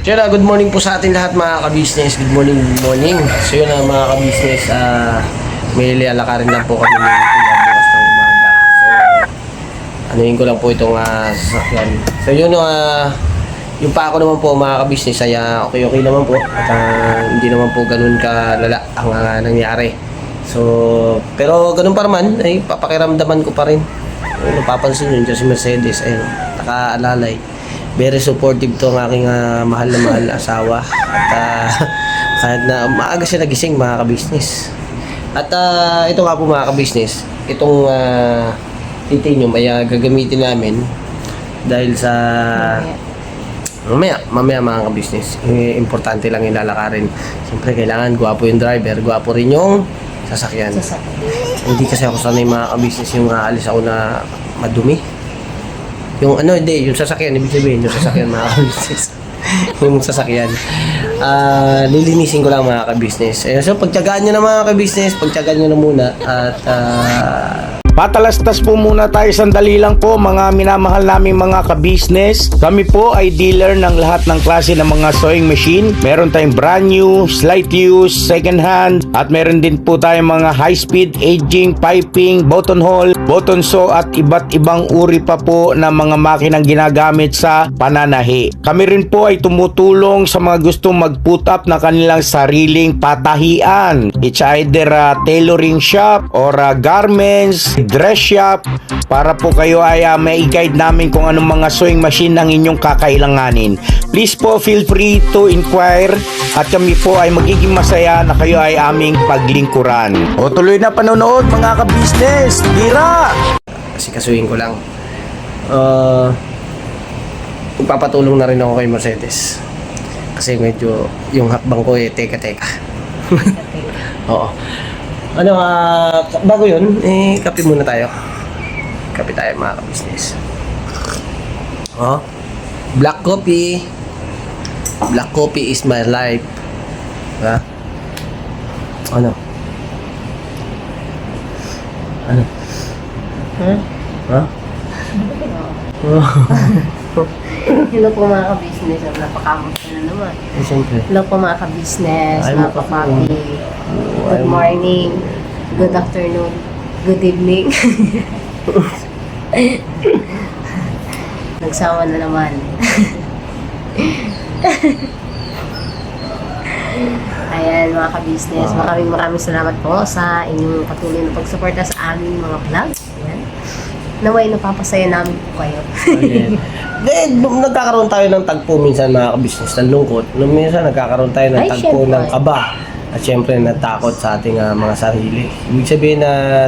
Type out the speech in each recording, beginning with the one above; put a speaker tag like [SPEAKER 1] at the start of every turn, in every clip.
[SPEAKER 1] So yun, good morning po sa ating lahat mga ka-business. Good morning, good morning. So yun mga ka-business, may lalakarin lang po kami ng bukas ng umaga. So, anuhin ko lang po itong sasakyan. So yun, yung pa ako naman po mga ka-business ay okay naman po. At hindi naman po ganun kalala ang nangyari. So, pero ganun pa naman, ay papakiramdaman ko pa rin. Napapansin yun, si Mercedes, ayun, nakaalalay. Very supportive to ang aking mahal na mahal asawa. At kahit na maaga siya nagising mga ka-business. At ito nga po mga ka-business, itong titanium ay gagamitin namin dahil sa mamaya mga ka-business. Importante lang ilalakarin. Siyempre kailangan gwapo yung driver, gwapo rin yung sasakyan. Hindi kasi ako sanay mga ka-business yung aalis ako na madumi. Yung hindi, yung sasakyan, ibig sabihin, yung sasakyan mga ka-business. Yung sasakyan. Lilinisin ko lang mga ka-business. So, pagtyagaan nyo na mga ka-business, pagtyagaan nyo na muna. At,
[SPEAKER 2] Patalastas po muna tayo sandali lang po mga minamahal naming mga ka-business. Kami po ay dealer ng lahat ng klase ng mga sewing machine. Meron tayong brand new, slight use, second hand, at meron din po tayong mga high speed, aging, piping, button hole, button sew at iba't ibang uri pa po ng mga makinang ginagamit sa pananahi. Kami rin po ay tumutulong sa mga gustong mag-put up na kanilang sariling patahian. It's either a tailoring shop or a garments, dress shop, para po kayo ay may guide namin kung anong mga sewing machine ang inyong kakailanganin. Please po feel free to inquire at kami po ay magiging masaya na kayo ay aming paglingkuran. O tuloy na panonood mga ka-business. Tira!
[SPEAKER 1] kasi kasuhin ko lang. Magpapatulong na rin ako kay Mercedes. Kasi medyo yung hakbang ko teka. Oo. Bago yun, kape muna tayo. Kape tayo mga ka-business. Black coffee. Black coffee is my life. Ha? Ano? Ha?
[SPEAKER 3] Hello po mga ka-business. Napakamusta na naman.
[SPEAKER 1] Siyempre.
[SPEAKER 3] Hello po mga ka-business,
[SPEAKER 1] Ay,
[SPEAKER 3] mga ka-papi. Good morning, good afternoon, good evening. Nagsawa na naman. Ayan mga ka-business, maraming salamat po sa inyong patuloy na pagsuporta sa aming mga vlog. Ayan. Naway napapasaya namin po kayo.
[SPEAKER 1] Okay. Nagkakaroon tayo ng tagpo minsan mga ka-business ng lungkot. Minsan nagkakaroon tayo ng tagpo
[SPEAKER 3] syempre.
[SPEAKER 1] ng kaba. At syempre natakot sa ating mga sarili. Ibig sabihin na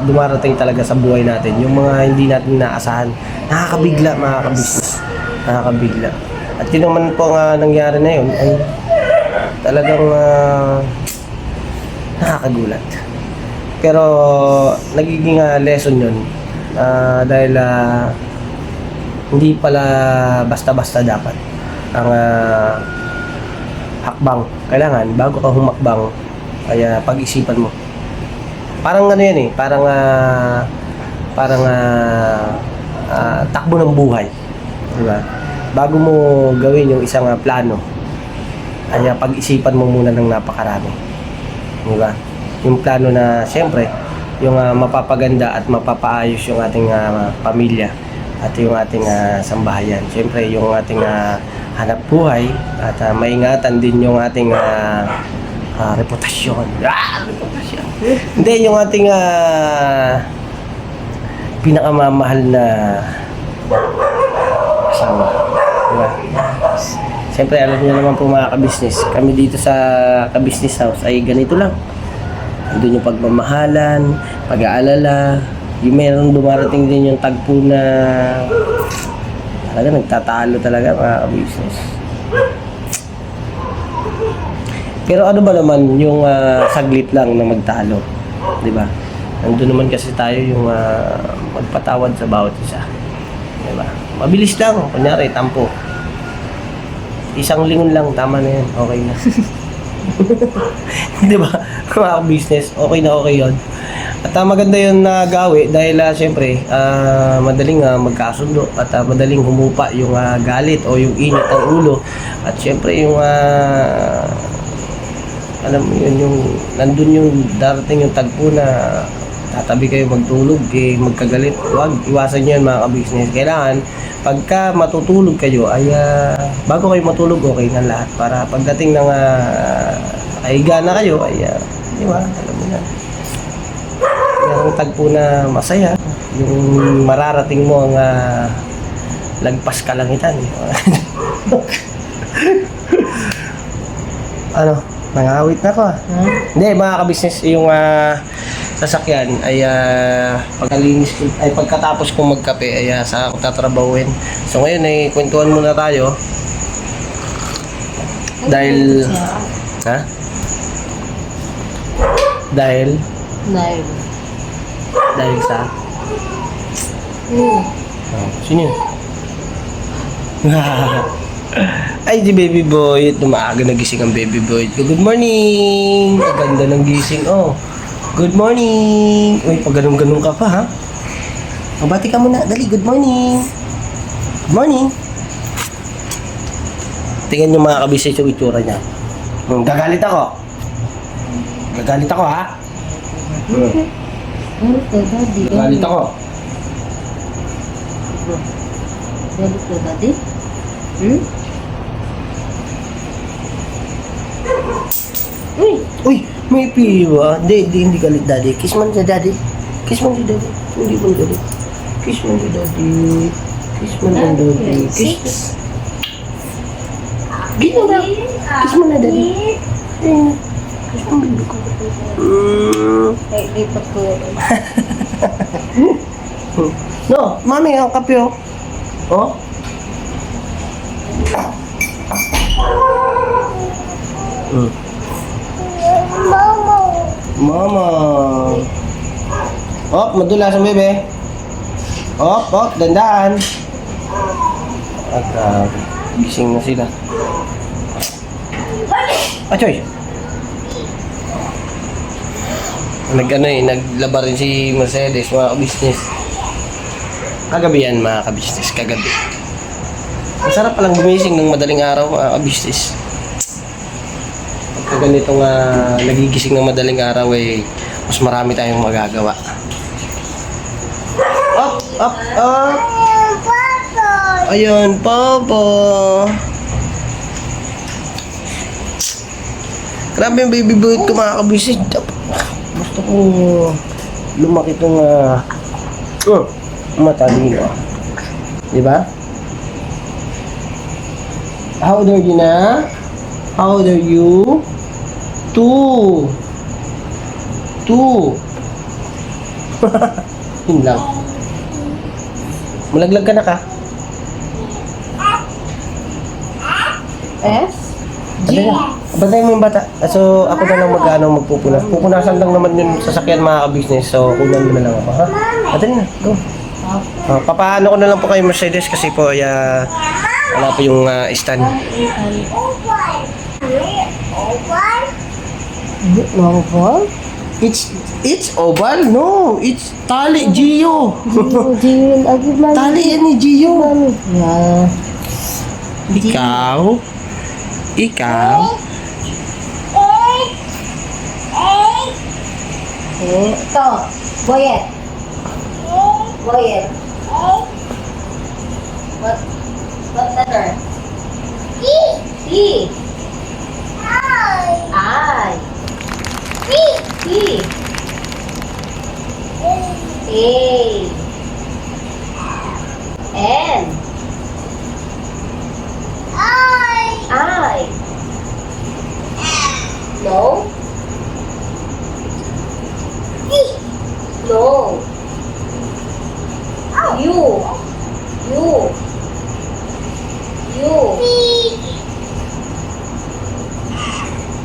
[SPEAKER 1] dumarating talaga sa buhay natin yung mga hindi natin inaasahan. Nakakabigla mga ka-business. Nakakabigla. At yun naman po ang nangyari na yun ay talagang nakakagulat. Pero nagiging lesson yun. Dahil hindi pala basta-basta dapat ang hakbang. Kailangan bago ka humakbang ay pag-isipan mo. Parang yan parang takbo ng buhay. Diba? Bago mo gawin yung isang plano ay pag-isipan mo muna ng napakarami. Diba? Yung plano na siyempre yung mapapaganda at mapapaayos yung ating pamilya at yung ating sambahayan. Siyempre yung ating hanap buhay at maingatan din yung ating reputasyon. Reputasyon. Hindi, yung ating pinakamamahal na asawa. Diba? Siyempre, alam niyo naman po mga ka-business, kami dito sa ka-business house ay ganito lang. Doon yung pagmamahalan, pag-aalala, yung meron dumarating din yung tagpo na talaga nagtatalo talaga mga ka-business. Pero ano ba naman yung saglit lang na magtalo? Di ba? Nandun naman kasi tayo yung magpatawad sa bawat isa. Di ba? Mabilis lang. Kunyari, tampo. Isang lingon lang, tama na yan. Okay na. Di ba? Mga business, okay na okay yun. At maganda yun na gawi dahil syempre madaling magkasundo at madaling humupa yung galit o yung init ng ulo. At syempre yung alam mo yun, yung nandun yung darating yung tagpo na tatabi kayo magtulog, magkagalit. Huwag, iwasan nyo yan mga ka-business. Kailangan, pagka matutulog kayo, ay bago kayo matulog, okay na lahat. Para pagdating ng kahiga na kayo, ay di ba, alam mo na. Merong tagpo na masaya. Yung mararating mo ang lagpas kalangitan. Ano? Nangawit na ko. Hindi, mga ka-business, yung sasakyan ay pagkalinis ko, ay pagkatapos kong magkape ay saka ako tatrabawin. So ngayon ay kwentuhan muna tayo. Dahil Dahil sa sino yun? Ay, di baby boy. Maaga nagising ang baby boy. Good morning! Ang ganda ng gising. Oh, good morning! Uy, pag ganun-ganun ka pa, ha? Mabati ka muna. Dali, good morning! Good morning! Tingnan nyo mga kabisay yung itsura niya. Gagalit ako. Gagalit ako, ha? Gagalit ako.
[SPEAKER 3] Galit ka, daddy?
[SPEAKER 1] Uy, may piwa. Hindi galit daddy. Kiss man sa daddy. Kiss man si daddy. Hindi man galit. Kiss man si daddy. Kiss man ang daddy. Kiss. Gino na. Kiss mo na daddy. Kiss mo baby ko.
[SPEAKER 3] Ay, lipat ko.
[SPEAKER 1] No, mami, ang kape oh. Oh? Mama. Oh, madulas ang bebe. Oh, dandaan. At gising na sila. Achoy. Naglaba rin si Mercedes, mga ka-business. Kagabi yan, mga ka-business, kagabi. Masarap palang gumising ng madaling araw, mga ka-business. Pagka ganitong nagigising ng madaling araw, mas marami tayong magagawa. Up! Ayun, Papa! Grabe yung baby boy ko, mga ka-business. Gusto ko lumaki itong matalino. Diba? How old are you na? How old are you? 2. Yun lang. Malaglag ka na ka?
[SPEAKER 3] S?
[SPEAKER 1] Bantay mo yung bata. So, ako na lang magpupunas. Pupunasan lang naman yung sasakyan, mga ka-business. So, kunan mo na lang ako, ha? Dali na, go. Papaano ko na lang po kayo Mercedes kasi po, wala po yung stand.
[SPEAKER 3] Oval?
[SPEAKER 1] It's oval? No, it's tali, Gio.
[SPEAKER 3] Gio, agad mami.
[SPEAKER 1] Tali yan ni Gio.
[SPEAKER 3] Yeah.
[SPEAKER 1] Ikaw?
[SPEAKER 3] Ito, Boyet. What letter? E. I. E. A. N. I. No. No. You.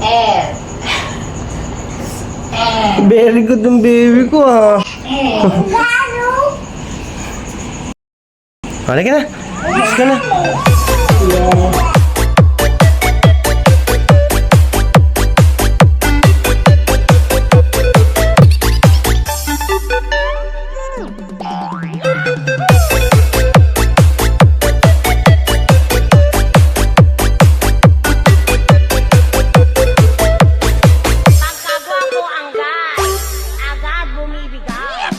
[SPEAKER 3] F.
[SPEAKER 1] Very good yung baby ko ha. Halika na. Alis ka na.
[SPEAKER 4] Pagkagawa ko ang gas, agad bumibigay.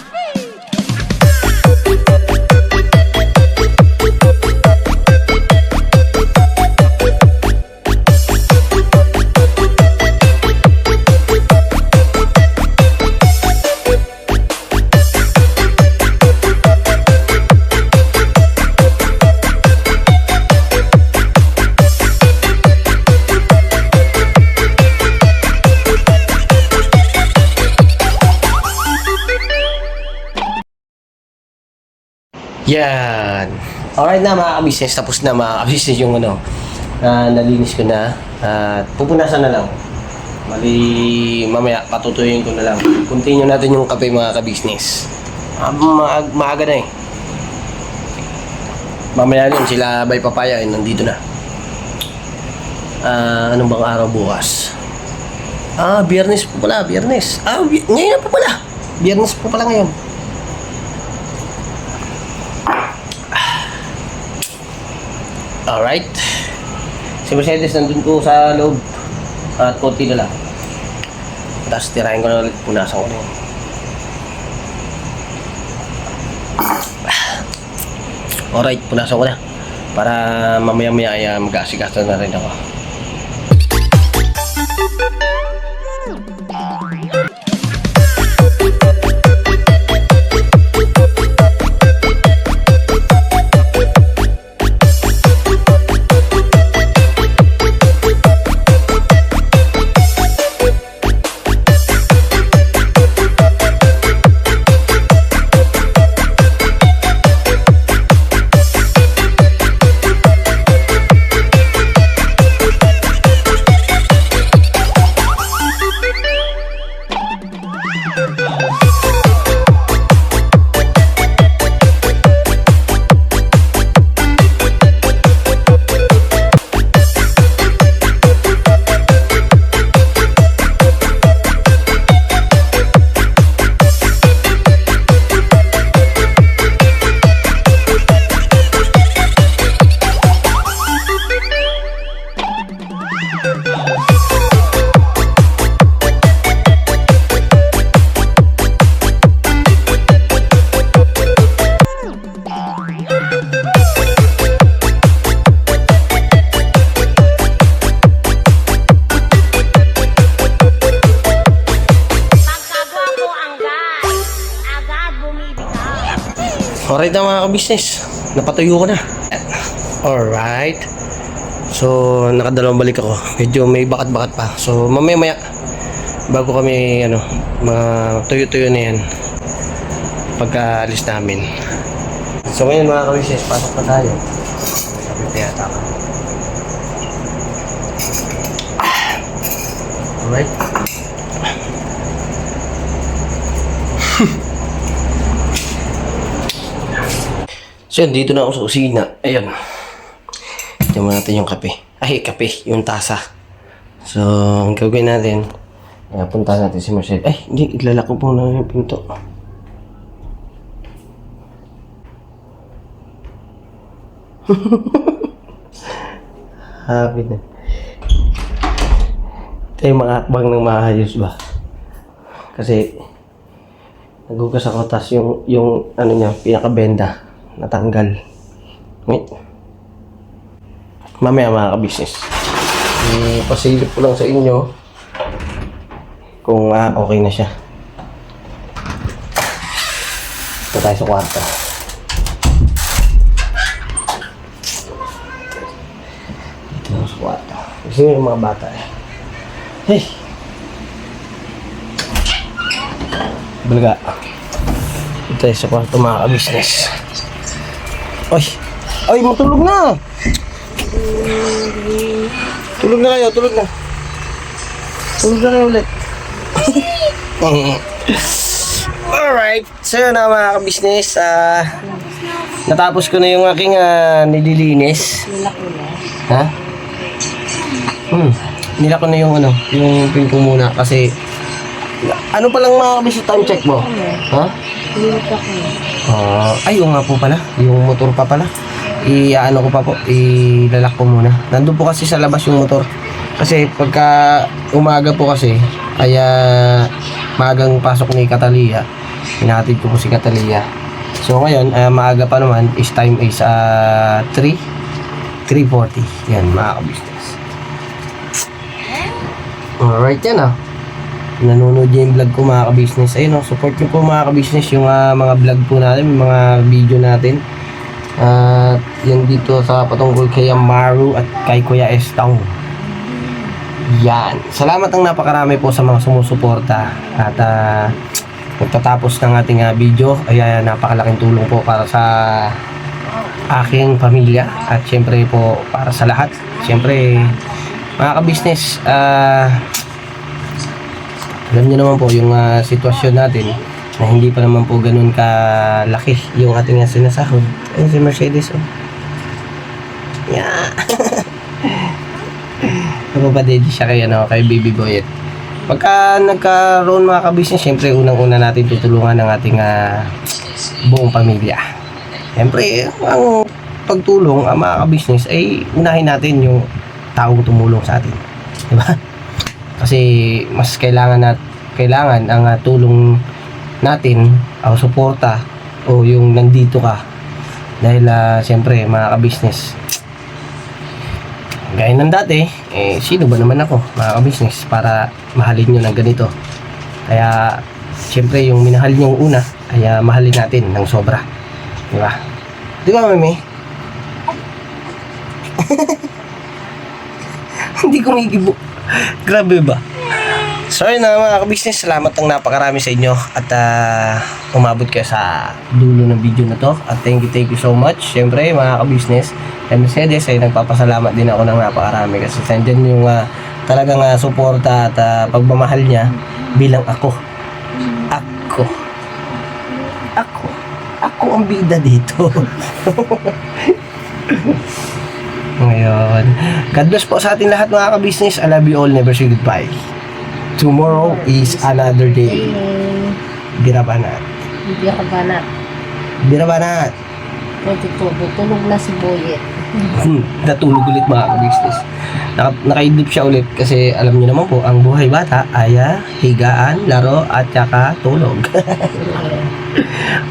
[SPEAKER 1] Yan. Alright na mga kabisnes, tapos na mga kabisnes yung ano, nalinis ko na. At pupunasan na lang. Mali, mamaya patutuyin ko na lang. Continue natin yung kape mga kabisnes. Maaga na eh. Mamaya din sila Bay Papaya nandito na. Anong bang araw bukas? Biyernes po pala, biyernes. Ngayon na po pala. Biyernes po pala ngayon. Alright. Si Mercedes nandun ko sa loob. At konti na lang. Tapos tirahin ko na ulit. Punasan ko na yun. Alright, punasan ko na. Para mamaya-maya ay mag-asikasa na rin ako. Alright na mga kabisnes, napatuyo ko na. Alright. So, nakadalawang balik ako. Medyo may bakat-bakat pa. So, mamaya-maya, bago kami, tuyo-tuyo na yan. Pagka-alis namin. So, ngayon mga kabisnes, pasok na tayo. Sabi ko yata ka. Alright. So yun, dito na ako sa kusina. Ayun. Tignan mo natin yung kape. Ay, kape. Yung tasa. So, ang gagawin natin, puntahan natin si Marcel. Ay, hindi. Ilalak ko po na yung pinto. Happy na. Ito yung mga akbang ng maayos ba? Kasi, nagugas ako, tas yung ano niya, pinakabenda. Natanggal. Wait. Mamaya mga kabisnes. Ipasilip ko lang sa inyo kung okay na siya. Ito tayo sa kwarto. Ito sa kwarto. Kasi yung mga bata eh. Hey! Balaga. Ito tayo sa kwarto mga kabisnes. Ay! Ay, matulog na! Tulog na kayo, tulog na. Tulog na kayo ulit. Alright, so yun na mga ka-business, natapos ko na yung aking nililinis.
[SPEAKER 3] Nilak mo na.
[SPEAKER 1] Ha? Nila ko na yung yung pin ko muna kasi ano pa lang mga ka-business, time check mo? Ha?
[SPEAKER 3] Nilak ako.
[SPEAKER 1] Ay, yung nga po pala, yung motor pa pala. Ano ko pa po, ilalak ko muna. Nandun po kasi sa labas yung motor. Kasi pagka umaga po kasi, ay maagang pasok ni Catalia. Hinatid ko po si Catalia. So ngayon, maaga pa naman, is time is 3:40. Yan, mga ka-business. Alright yan nanonood niyo yung vlog ko mga ka-business. Ayun support niyo po mga ka-business yung mga vlog po natin, yung mga video natin. Yan dito sa patungkol kay Maru at kay Kuya Estong. Yan. Salamat ng napakarami po sa mga sumusuporta. At pagtatapos ng ating video ay napakalaking tulong po para sa aking pamilya at syempre po para sa lahat. Syempre mga ka-business, alam niyo naman po yung sitwasyon natin na hindi pa naman po ganun kalaki yung ating sinasahod. Ayun si Mercedes Yeah. Napapadedi siya kay Baby Boyet. Pagka nagkaroon mga ka-business, syempre unang-una natin tutulungan ng ating buong pamilya. Syempre, ang pagtulong mga ka-business ay unahin natin yung taong tumulong sa atin. Diba? Kasi mas kailangan ang tulong natin o suporta o yung nandito ka. Dahil syempre mga ka-business, gaya ng dati, sino ba naman ako mga ka-business para mahalin nyo ng ganito. Kaya syempre yung minahal nyo una ay mahalin natin ng sobra. Diba? Diba mami? Hindi ko nagigibo. Grabe ba? So yun mga ka-business, salamat ng napakarami sa inyo at umabot kayo sa dulo ng video na to at thank you so much. Syempre mga ka-business, kay Mercedes ay nagpapasalamat din ako ng napakarami kasi sandyan yung talagang suporta at pagmamahal niya bilang ako ang bida dito. Ngayon, God bless po sa ating lahat mga ka-business. I love you all, never say goodbye. Tomorrow is another day. Birabanat. Birabanat.
[SPEAKER 3] Tulog na si Boyet.
[SPEAKER 1] Natulog ulit mga ka-business. Nakaidlip siya ulit kasi alam niyo naman po, ang buhay bata ay higaan, laro at saka tulog.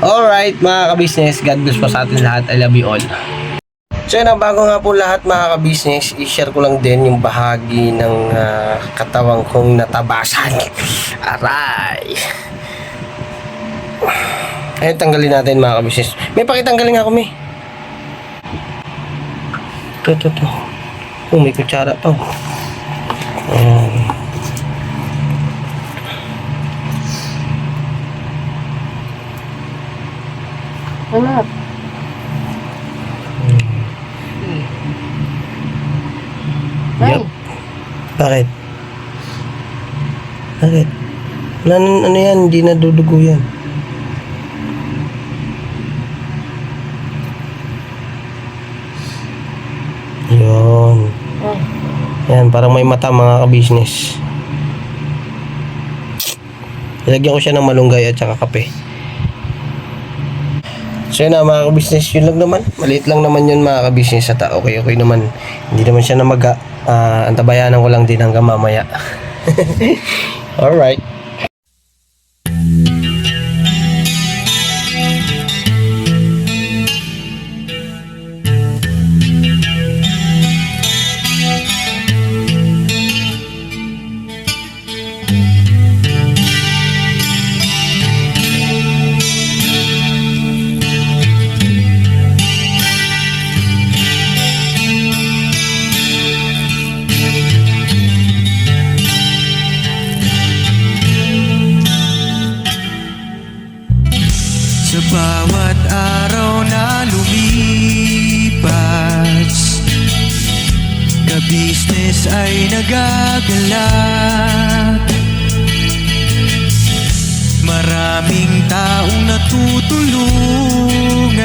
[SPEAKER 1] Alright mga ka-business, God bless po sa ating lahat. I love you all. So yun, bago nga po lahat mga ka-business, i-share ko lang din yung bahagi ng katawang kong natabasan. Aray! Ayun, tanggalin natin mga ka-business. May pakitanggalin nga ako, may. Ito. Oh, may kutsara pa.
[SPEAKER 3] Anak.
[SPEAKER 1] Yup. Bakit? Ano yan? Hindi nadudugo yan. Yun. Yan, parang may mata mga ka-business. Ilagyan ko siya ng malunggay at saka kape. So yun na mga ka-business, yun lang naman. Maliit lang naman yun mga ka-business at okay naman. Hindi naman siya namaga. Antabayanan ko lang din hanggang mamaya. Alright.
[SPEAKER 5] Sa bawat araw na lumipas, ka-business ay nagagalak. magtutulungan,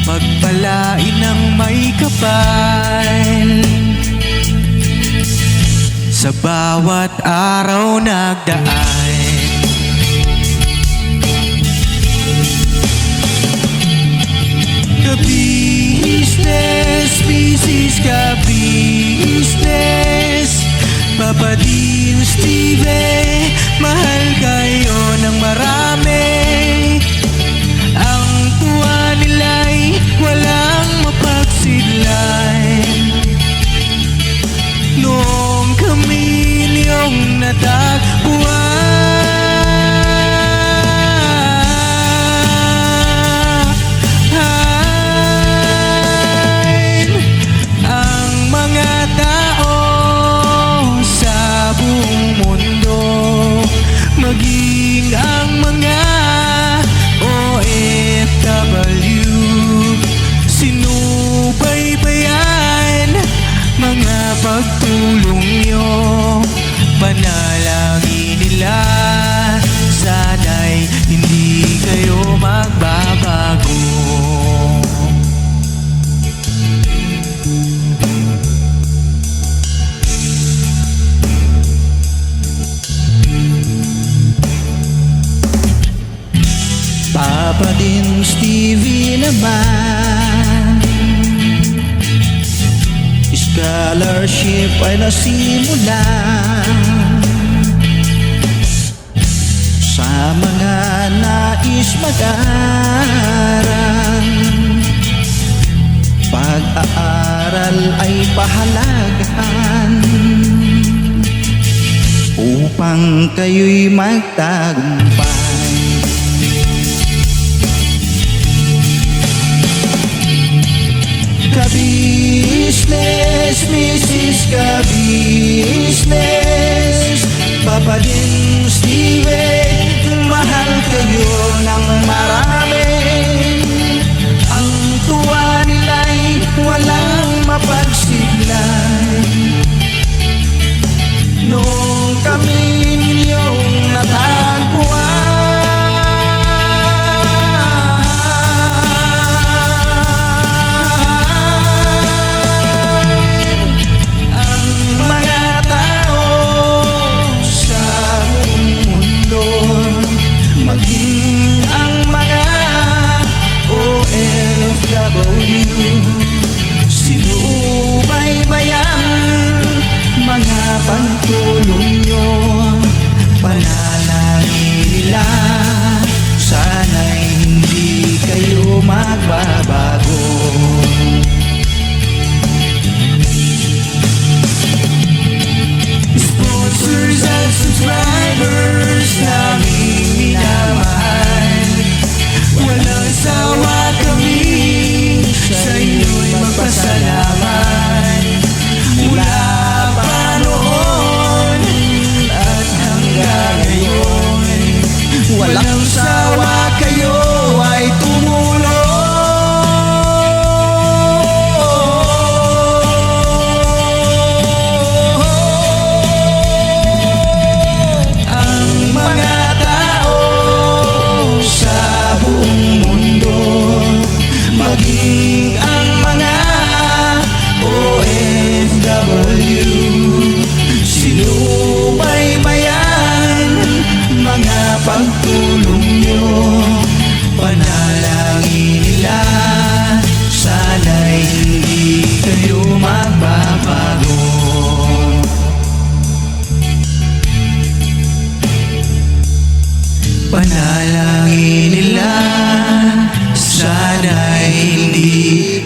[SPEAKER 5] pagpalain ng may kapal. Sa bawat araw nagdaan, ka-business, business ka-business, Papa Dean, Steve, mahal kayo ng marami. Ang tuwa nila'y walang mapagsidlan. Noong kami niyong natagpuan, ang mga tao sa buong mundo, maging ang mga OFW, sinubaybayan mga pagtulong nyo, panalangin nila, sana'y hindi kayo magbabago. Papa din Stevie naman, scholarship ay nasimula sa mga nais mag-aral. Pag-aaral ay pahalagahan upang kayo'y magtagumpay. Ka-business, Mrs. Ka-business, Papa din Steve, mahal kayo ng marami. Ang tuwa nila'y walang mapagsiglan. Noong kami ninyong natagpuan, maging ang mga OFW, sinubaybayan mga pagtulong nyo, panalangin nila, sana'y hindi kayo magbabago. Sponsors at subscribers naming minamahal, walang sawa kami sa inyo'y magpasalamat. Mula pa noon at hanggang ngayon, walang sawa kayo ay tumulong. Maging ang mga OFW, sinubaybayan mga pagtulong nyo, panalangin nila, sana'y hindi kayo magbabago. Panalangin nila, sana'y hindi